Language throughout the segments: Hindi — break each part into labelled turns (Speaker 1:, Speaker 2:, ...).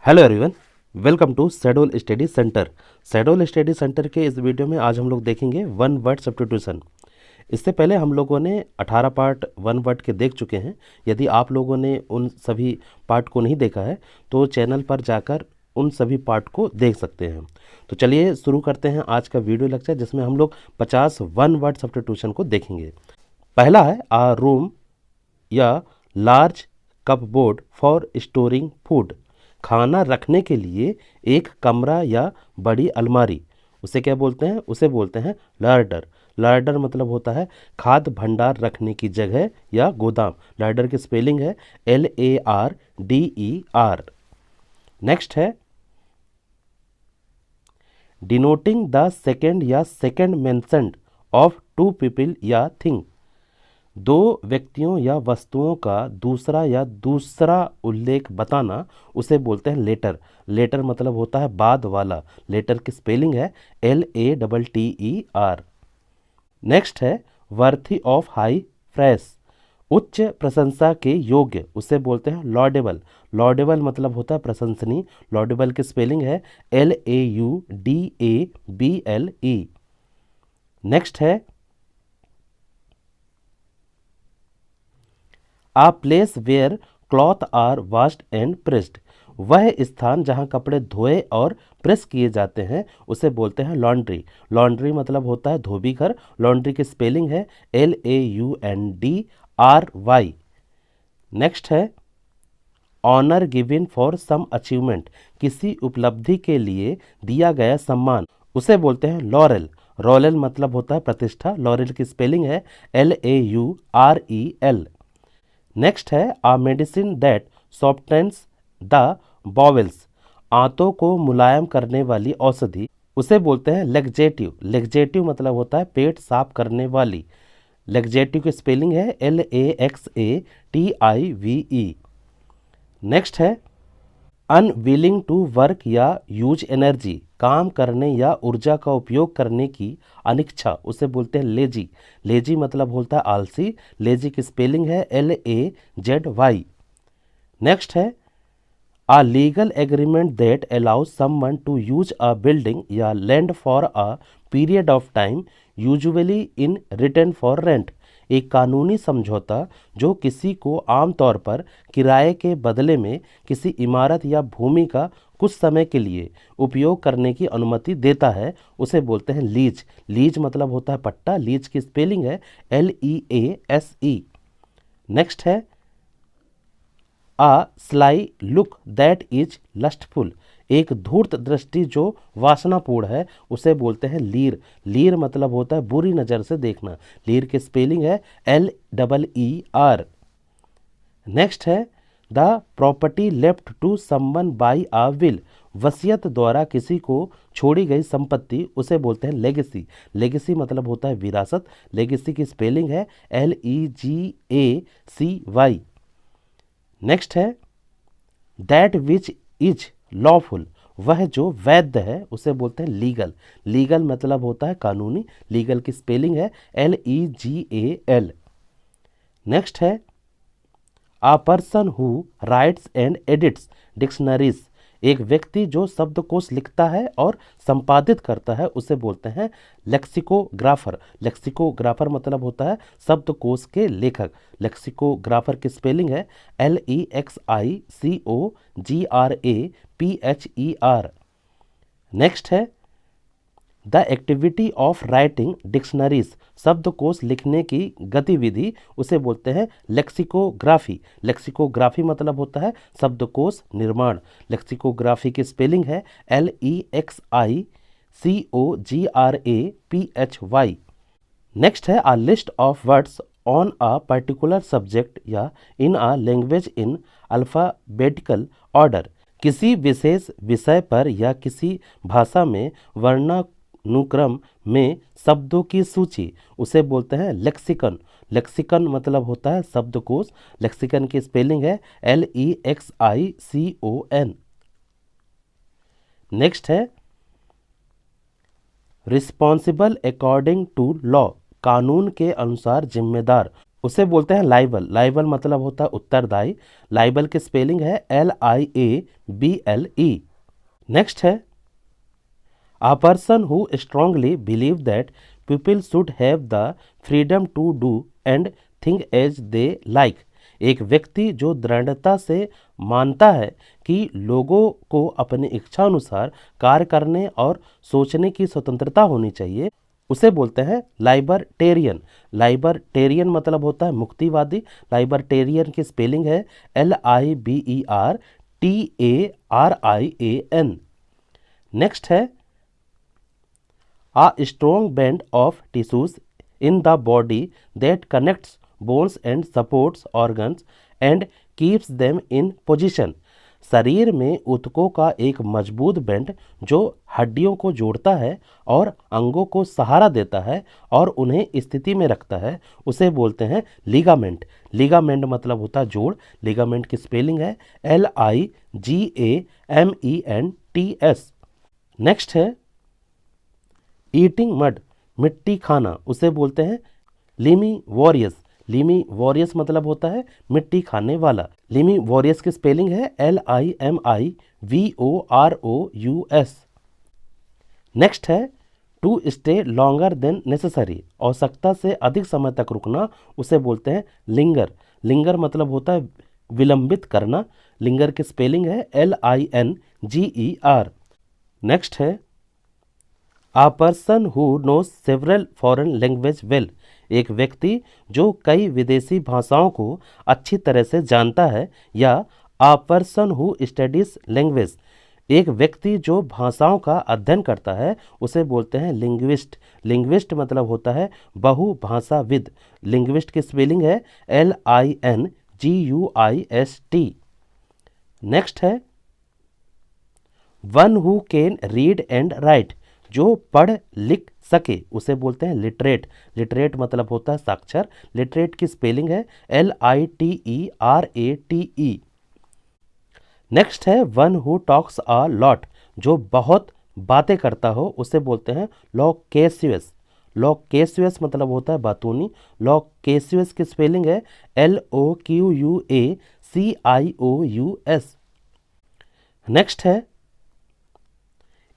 Speaker 1: Hello everyone, welcome to schedule study centre. Schedule study centre के इस वीडियो में आज हम लोग देखेंगे वन वर्ड सब्स्टिट्यूशन। इससे पहले हम लोगों ने 18 पार्ट वन वर्ड के देख चुके हैं। यदि आप लोगों ने उन सभी पार्ट को नहीं देखा है तो चैनल पर जाकर उन सभी पार्ट को देख सकते हैं। तो चलिए शुरू करते हैं आज का वीडियो लेक्चर, जिसमें हम लोग 50 वन वर्ड सब्स्टिट्यूशन को देखेंगे। पहला है आ रूम या large cupboard for storing food. खाना रखने के लिए एक कमरा या बड़ी अलमारी। उसे क्या बोलते हैं? उसे बोलते हैं लार्डर। लार्डर मतलब होता है खाद्य भंडार रखने की जगह या गोदाम। लार्डर की स्पेलिंग है LARDER। नेक्स्ट है डिनोटिंग द सेकेंड या second mentioned of two people या थिंग। दो व्यक्तियों या वस्तुओं का दूसरा या दूसरा उल्लेख बताना, उसे बोलते हैं लेटर। लेटर मतलब होता है बाद वाला। लेटर की स्पेलिंग है LATTER। नेक्स्ट है वर्थी ऑफ हाई प्रेस, उच्च प्रशंसा के योग्य, उसे बोलते हैं लॉडेबल। लॉडेबल मतलब होता है प्रशंसनीय। लॉडेबल की स्पेलिंग है LAUDABLE। नेक्स्ट है a place where cloth are washed and pressed. वह स्थान जहाँ कपड़े धोए और प्रेस किए जाते हैं उसे बोलते हैं लॉन्ड्री। लॉन्ड्री मतलब होता है धोबी घर। लॉन्ड्री की स्पेलिंग है LAUNDRY। नेक्स्ट है honour given for some achievement, किसी उपलब्धि के लिए दिया गया सम्मान, उसे बोलते हैं लॉरेल। लॉरेल मतलब होता है प्रतिष्ठा। लॉरेल की स्पेलिंग है LAUREL। नेक्स्ट है आ मेडिसिन दैट सॉफ्टनेस द बॉवेल्स, आंतों को मुलायम करने वाली औषधि, उसे बोलते हैं लेग्जेटिव। लेग्जेटिव मतलब होता है पेट साफ करने वाली। लेग्जेटिव की स्पेलिंग है LAXATIVE। नेक्स्ट है अनविलिंग टू वर्क या यूज एनर्जी, काम करने या ऊर्जा का उपयोग करने की अनिच्छा, उसे बोलते हैं लेजी। लेजी मतलब होता है आलसी। लेजी की स्पेलिंग है LAZY। नेक्स्ट है a legal agreement that allows someone to use a building या land for a period of time, usually in return for rent. एक कानूनी समझौता जो किसी को आमतौर पर किराए के बदले में किसी इमारत या भूमि का कुछ समय के लिए उपयोग करने की अनुमति देता है, उसे बोलते हैं लीज। लीज मतलब होता है पट्टा। लीज की स्पेलिंग है LEASE। नेक्स्ट है a sly look that is lustful, एक धूर्त दृष्टि जो वासनापूर्ण है, उसे बोलते हैं लीर। लीर मतलब होता है बुरी नज़र से देखना। लीर की स्पेलिंग है LEER। नेक्स्ट है the property left to someone by a will, वसीयत द्वारा किसी को छोड़ी गई संपत्ति, उसे बोलते हैं लेगेसी। लेगेसी मतलब होता है विरासत। लेगेसी की स्पेलिंग है LEGACY। नेक्स्ट है दैट विच इज लॉफुल, वह जो वैध है, उसे बोलते हैं लीगल। लीगल मतलब होता है कानूनी। लीगल की स्पेलिंग है LEGAL। नेक्स्ट है आ person who rights and edits dictionaries, एक व्यक्ति जो शब्दकोश लिखता है और संपादित करता है, उसे बोलते हैं लेक्सिकोग्राफर। लेक्सिकोग्राफर मतलब होता है शब्दकोश के लेखक। लेक्सिकोग्राफर की स्पेलिंग है LEXICOGRAPHER। नेक्स्ट है the activity of writing dictionaries, शब्दकोश लिखने की गतिविधि, उसे बोलते हैं लेक्सिकोग्राफी। लेक्सिकोग्राफी मतलब होता है शब्दकोश निर्माण। लेक्सिकोग्राफी की स्पेलिंग है LEXICOGRAPHY। नेक्स्ट है a list of words on a particular subject या in a language in alphabetical order, किसी विशेष विषय पर या किसी भाषा में वर्णानुक्रम में शब्दों की सूची, उसे बोलते हैं लेक्सिकन। लेक्सिकन मतलब होता है शब्दकोश। लेक्सिकन की स्पेलिंग है LEXICON। नेक्स्ट है रिस्पॉन्सिबल अकॉर्डिंग टू लॉ, कानून के अनुसार जिम्मेदार, उसे बोलते हैं लाइबल। लाइबल मतलब होता है उत्तरदायी। लाइबल की स्पेलिंग है LIABLE। नेक्स्ट है A person who strongly believes that people should have the freedom to do and think as they like। एक व्यक्ति जो दृढ़ता से मानता है कि लोगों को अपनी इच्छा अनुसार कार्य करने और सोचने की स्वतंत्रता होनी चाहिए, उसे बोलते हैं लाइबर्टेरियन। लाइबर्टेरियन मतलब होता है मुक्तिवादी। लाइबर्टेरियन की स्पेलिंग है LIBERTARIAN। नेक्स्ट है A strong band of tissues in the body that connects bones and supports organs and keeps them in position। शरीर में ऊतकों का एक मजबूत बैंड जो हड्डियों को जोड़ता है और अंगों को सहारा देता है और उन्हें स्थिति में रखता है, उसे बोलते हैं लिगामेंट। लिगामेंट मतलब होता है जोड़। लिगामेंट की स्पेलिंग है LIGAMENTS। नेक्स्ट है ईटिंग मड, मिट्टी खाना, उसे बोलते हैं लिमी वॉरियस। लिमी वॉरियस मतलब होता है मिट्टी खाने वाला। लिमी वॉरियस की स्पेलिंग है LIMIVOROUS। नेक्स्ट है to stay longer than necessary, आवश्यकता से अधिक समय तक रुकना, उसे बोलते हैं लिंगर। लिंगर मतलब होता है विलंबित करना। लिंगर की स्पेलिंग है LINGER। नेक्स्ट है A person who knows several foreign language well। एक व्यक्ति जो कई विदेशी भाषाओं को अच्छी तरह से जानता है। या A person who studies language, एक व्यक्ति जो भाषाओं का अध्ययन करता है, उसे बोलते हैं लिंग्विस्ट। लिंग्विस्ट मतलब होता है बहुभाषाविद। लिंग्विस्ट की स्पेलिंग है LINGUIST। नेक्स्ट है one who can read and right, जो पढ़ लिख सके, उसे बोलते हैं लिटरेट। लिटरेट मतलब होता है साक्षर। लिटरेट की स्पेलिंग है LITERATE। नेक्स्ट है one who talks a lot, जो बहुत बातें करता हो, उसे बोलते हैं लोकेशियस। लोकेशियस मतलब होता है बातूनी। लोकेशियस की स्पेलिंग है LOQUACIOUS। नेक्स्ट है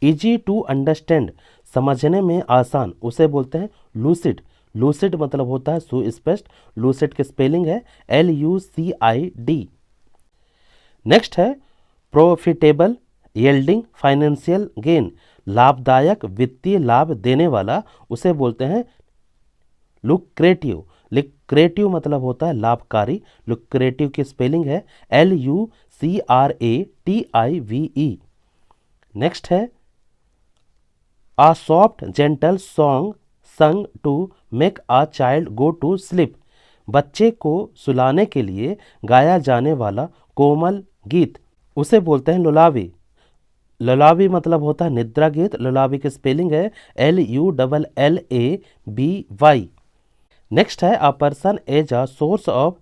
Speaker 1: इजी टू अंडरस्टैंड, समझने में आसान, उसे बोलते हैं लूसिड। लूसिड मतलब होता है सुस्पष्ट। लूसिड की स्पेलिंग है LUCID। नेक्स्ट है प्रॉफिटेबल यील्डिंग फाइनेंशियल गेन, लाभदायक वित्तीय लाभ देने वाला, उसे बोलते हैं लुक्रेटिव। लुक्रेटिव मतलब होता है लाभकारी। लुक्रेटिव की स्पेलिंग है LUCRATIVE। नेक्स्ट है A soft gentle song sung to make a child go to sleep, बच्चे को सुलाने के लिए गाया जाने वाला कोमल गीत, उसे बोलते हैं लुलावी। लुलावी मतलब होता है निद्रा गीत। लुलावी की स्पेलिंग है LULLABY। नेक्स्ट है A person as a source of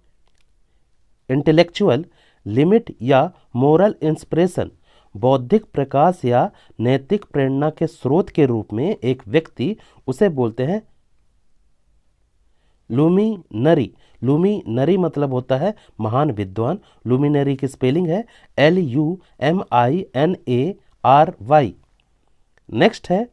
Speaker 1: intellectual limit या moral inspiration, बौद्धिक प्रकाश या नैतिक प्रेरणा के स्रोत के रूप में एक व्यक्ति, उसे बोलते हैं लुमिनरी। लुमिनरी मतलब होता है महान विद्वान। लुमिनरी की स्पेलिंग है LUMINARY। नेक्स्ट है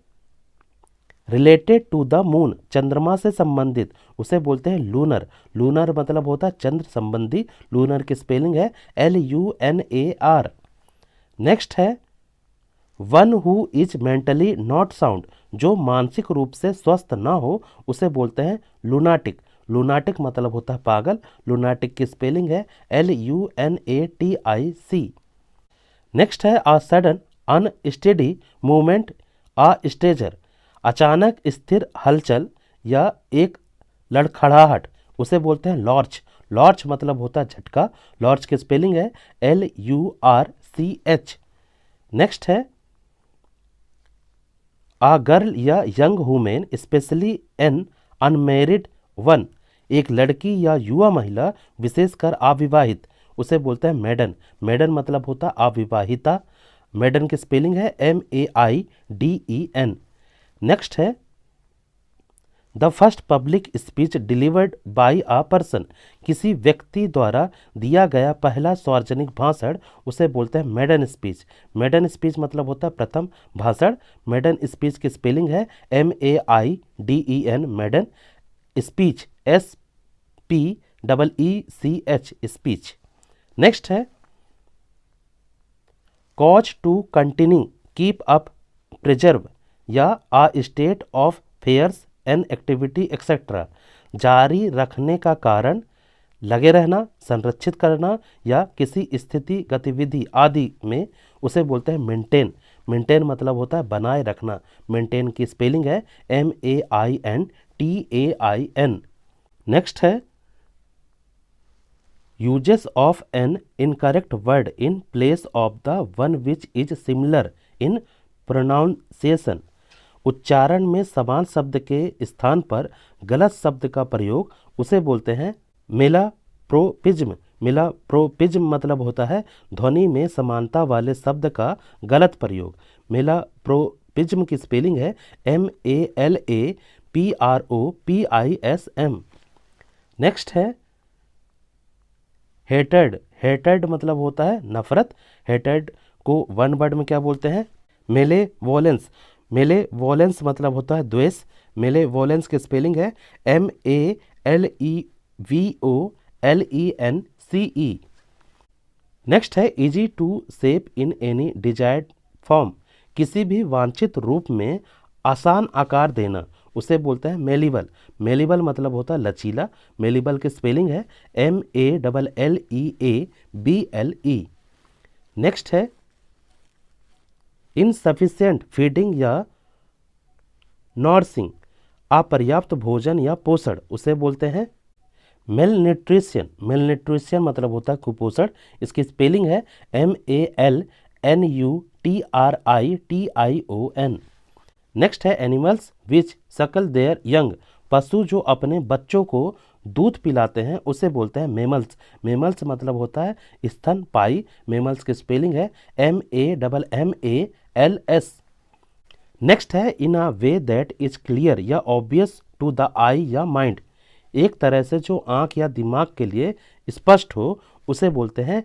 Speaker 1: रिलेटेड टू द मून, चंद्रमा से संबंधित, उसे बोलते हैं लूनर। लूनर मतलब होता है चंद्र संबंधी। लूनर की स्पेलिंग है LUNAR। नेक्स्ट है one who is mentally not sound, जो मानसिक रूप से स्वस्थ ना हो, उसे बोलते हैं लूनाटिक। लूनाटिक मतलब होता है पागल। लूनाटिक की स्पेलिंग है LUNATIC। नेक्स्ट है अ सडन अनस्टेडी मूवमेंट अ स्टेजर, अचानक स्थिर हलचल या एक लड़खड़ाहट, उसे बोलते हैं लॉर्च। लॉर्च मतलब होता है झटका। लॉर्च की स्पेलिंग है LURCH। नेक्स्ट है आ गर्ल या young woman especially an unmarried one, एक लड़की या युवा महिला विशेषकर अविवाहित, उसे बोलते हैं मैडन। मैडन मतलब होता है अविवाहिता। मैडन की स्पेलिंग है MAIDEN। नेक्स्ट है the first public speech delivered by a person, किसी व्यक्ति द्वारा दिया गया पहला सार्वजनिक भाषण उसे बोलते हैं मेडन स्पीच। मेडन स्पीच मतलब होता है प्रथम भाषण। मेडन स्पीच की स्पेलिंग है MAIDEN, maiden. Speech SPEECH, speech. Next है cause to continue, keep up, preserve या a state of affairs and activity etcetera, जारी रखने का कारण, लगे रहना, संरक्षित करना या किसी स्थिति गतिविधि आदि में उसे बोलते हैं मेंटेन। मेंटेन मतलब होता है बनाए रखना। मेंटेन की स्पेलिंग है MAINTAIN। नेक्स्ट है uses of an incorrect word in place of the one which is similar in pronunciation, उच्चारण में समान शब्द के स्थान पर गलत शब्द का प्रयोग उसे बोलते हैं मेलाप्रोपिज्म। मेलाप्रोपिज्म मतलब होता है ध्वनि में समानता वाले शब्द का गलत प्रयोग। मेलाप्रोपिज्म की स्पेलिंग है MALAPROPISM। नेक्स्ट है हेटेड। हेटेड मतलब होता है नफरत। हेटेड को वन वर्ड में क्या बोलते हैं? मेलेवोलेंस। मेलेवोलेंस मतलब होता है द्वेष। मेलेवोलेंस की स्पेलिंग है MALEVOLENCE। नेक्स्ट है easy to shape in any desired form, किसी भी वांछित रूप में आसान आकार देना उसे बोलते हैं मेलिबल। मेलिबल मतलब होता है लचीला। मेलिबल की स्पेलिंग है MALLEABLE। नेक्स्ट है इनसफिशिएंट फीडिंग या नॉर्सिंग, अपर्याप्त भोजन या पोषण उसे बोलते हैं मेल न्यूट्रिशन। मेल न्यूट्रिशन मतलब होता है कुपोषण। इसकी स्पेलिंग है MALNUTRITION। नेक्स्ट है एनिमल्स विच सकल देयर यंग, पशु जो अपने बच्चों को दूध पिलाते हैं उसे बोलते हैं मेमल्स। मेमल्स मतलब होता है स्तनपायी। मेमल्स की स्पेलिंग है MAMMALS। नेक्स्ट है इन अ वे दैट इज क्लियर या ऑब्वियस टू द आई या माइंड, एक तरह से जो आंख या दिमाग के लिए स्पष्ट हो उसे बोलते हैं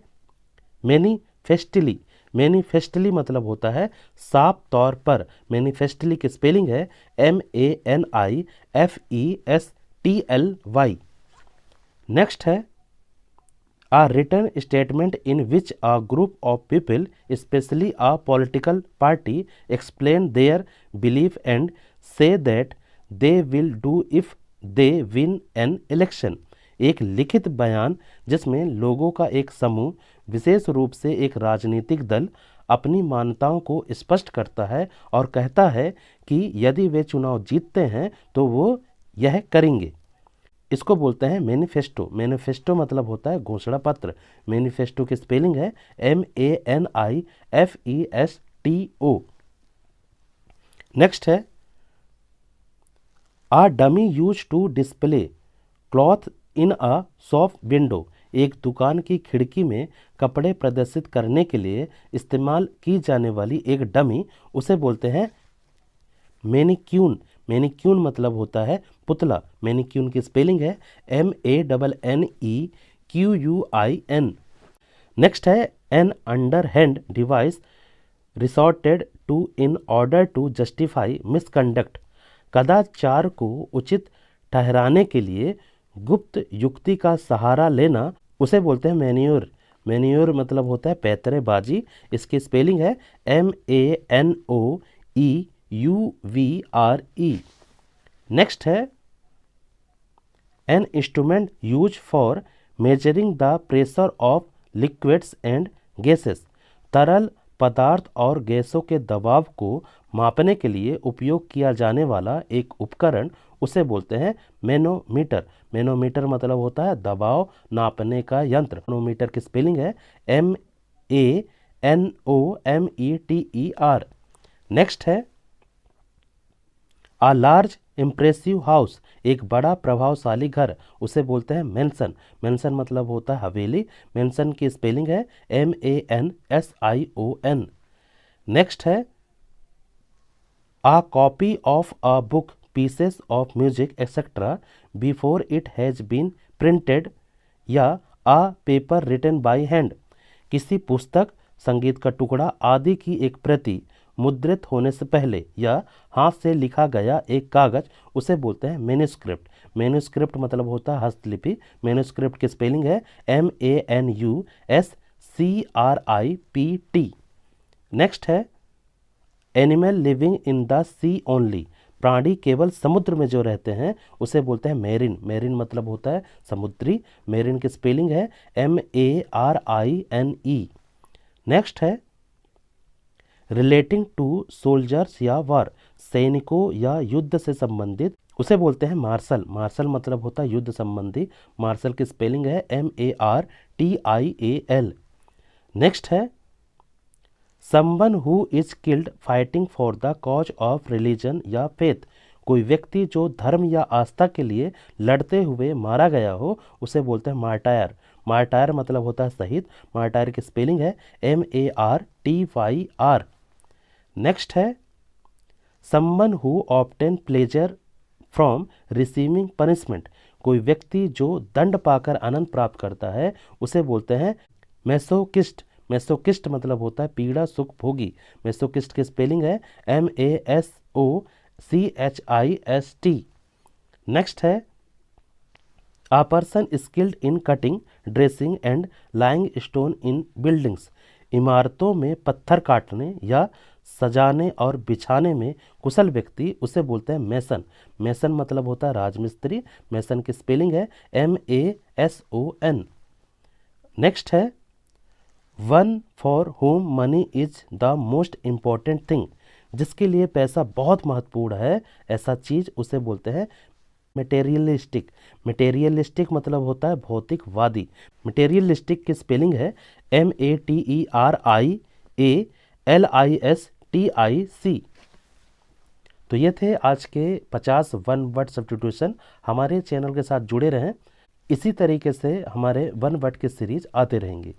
Speaker 1: मैनिफेस्टली। मैनिफेस्टली मतलब होता है साफ तौर पर। मैनिफेस्टली की स्पेलिंग है MANIFESTLY। नेक्स्ट है a written statement in which a group of people, especially a political party, explain their belief and say that they will do if they win an election। एक लिखित बयान जिसमें लोगों का एक समूह, विशेष रूप से एक राजनीतिक दल, अपनी मान्यताओं को स्पष्ट करता है और कहता है कि यदि वे चुनाव जीतते हैं तो वो यह करेंगे। इसको बोलते हैं मैनिफेस्टो। मैनिफेस्टो मतलब होता है घोषणा पत्र। मैनिफेस्टो की स्पेलिंग है MANIFESTO। नेक्स्ट है a dummy used to display cloth in a shop window, एक दुकान की खिड़की में कपड़े प्रदर्शित करने के लिए इस्तेमाल की जाने वाली एक डमी उसे बोलते हैं मैनिक्यून। मैनिक्यून मतलब होता है पुतला। मैनिक्यून की स्पेलिंग है MANNEQUIN। नेक्स्ट है an underhand device resorted to in order to justify misconduct, कदाचार को उचित ठहराने के लिए गुप्त युक्ति का सहारा लेना उसे बोलते हैं मैन्योर। मैन्योर मतलब होता है पैतरेबाजी। इसकी स्पेलिंग है MANOEUVRE। नेक्स्ट है an instrument use for measuring the pressure of liquids and gases, तरल पदार्थ और गैसों के दबाव को मापने के लिए उपयोग किया जाने वाला एक उपकरण उसे बोलते हैं मैनोमीटर। मैनोमीटर मतलब होता है दबाव नापने का यंत्र। मैनोमीटर की स्पेलिंग है MANOMETER। नेक्स्ट है अ लार्ज इम्प्रेसिव हाउस, एक बड़ा प्रभावशाली घर उसे बोलते हैं मेंशन। मेंशन मतलब होता है हवेली। मेंशन की स्पेलिंग है MANSION। नेक्स्ट है a copy of a book pieces of music etc. before it has been printed या a paper written by hand, किसी पुस्तक, संगीत का टुकड़ा आदि की एक प्रति मुद्रित होने से पहले या हाथ से लिखा गया एक कागज, उसे बोलते हैं मैन्युस्क्रिप्ट। मैन्युस्क्रिप्ट मतलब होता है हस्तलिपि। मैन्युस्क्रिप्ट की स्पेलिंग है MANUSCRIPT। नेक्स्ट है animal living in the sea only, प्राणी केवल समुद्र में जो रहते हैं उसे बोलते हैं मेरिन। मेरिन मतलब होता है समुद्री। मेरिन की स्पेलिंग है MARINE। नेक्स्ट है रिलेटिंग टू सोल्जर्स या वार, सैनिकों या युद्ध से संबंधित, उसे बोलते हैं मार्शल। मार्शल मतलब होता है युद्ध संबंधी। मार्शल की स्पेलिंग है MARTIAL। नेक्स्ट है someone who is killed fighting for the cause of religion या फेथ, कोई व्यक्ति जो धर्म या आस्था के लिए लड़ते हुए मारा गया हो उसे बोलते हैं मार्टायर। मार्टायर मतलब होता है शहीद। मार्टायर की स्पेलिंग है MARTYR। नेक्स्ट है someone who obtain pleasure from receiving punishment, कोई व्यक्ति जो दंड पाकर आनंद प्राप्त करता है उसे बोलते हैं मैसोकिस्ट। मैसोकिस्ट मतलब होता है पीड़ा सुख भोगी। मैसोकिस्ट की स्पेलिंग है MASOCHIST। नेक्स्ट है A person skilled in cutting, dressing and laying stone in buildings, इमारतों में पत्थर काटने या सजाने और बिछाने में कुशल व्यक्ति, उसे बोलते हैं मेसन। मेसन मतलब होता है राजमिस्त्री। मेसन की स्पेलिंग है MASON। नेक्स्ट है one for home money is the most important thing, जिसके लिए पैसा बहुत महत्वपूर्ण है ऐसा चीज, उसे बोलते हैं मटेरियलिस्टिक। मटेरियलिस्टिक मतलब होता है भौतिकवादी। मटेरियलिस्टिक की स्पेलिंग है MATERIALISTIC। तो ये थे आज के 50 वन वर्ड सब्स्टिट्यूशन। हमारे चैनल के साथ जुड़े रहें, इसी तरीके से हमारे वन वर्ड की सीरीज आते रहेंगे।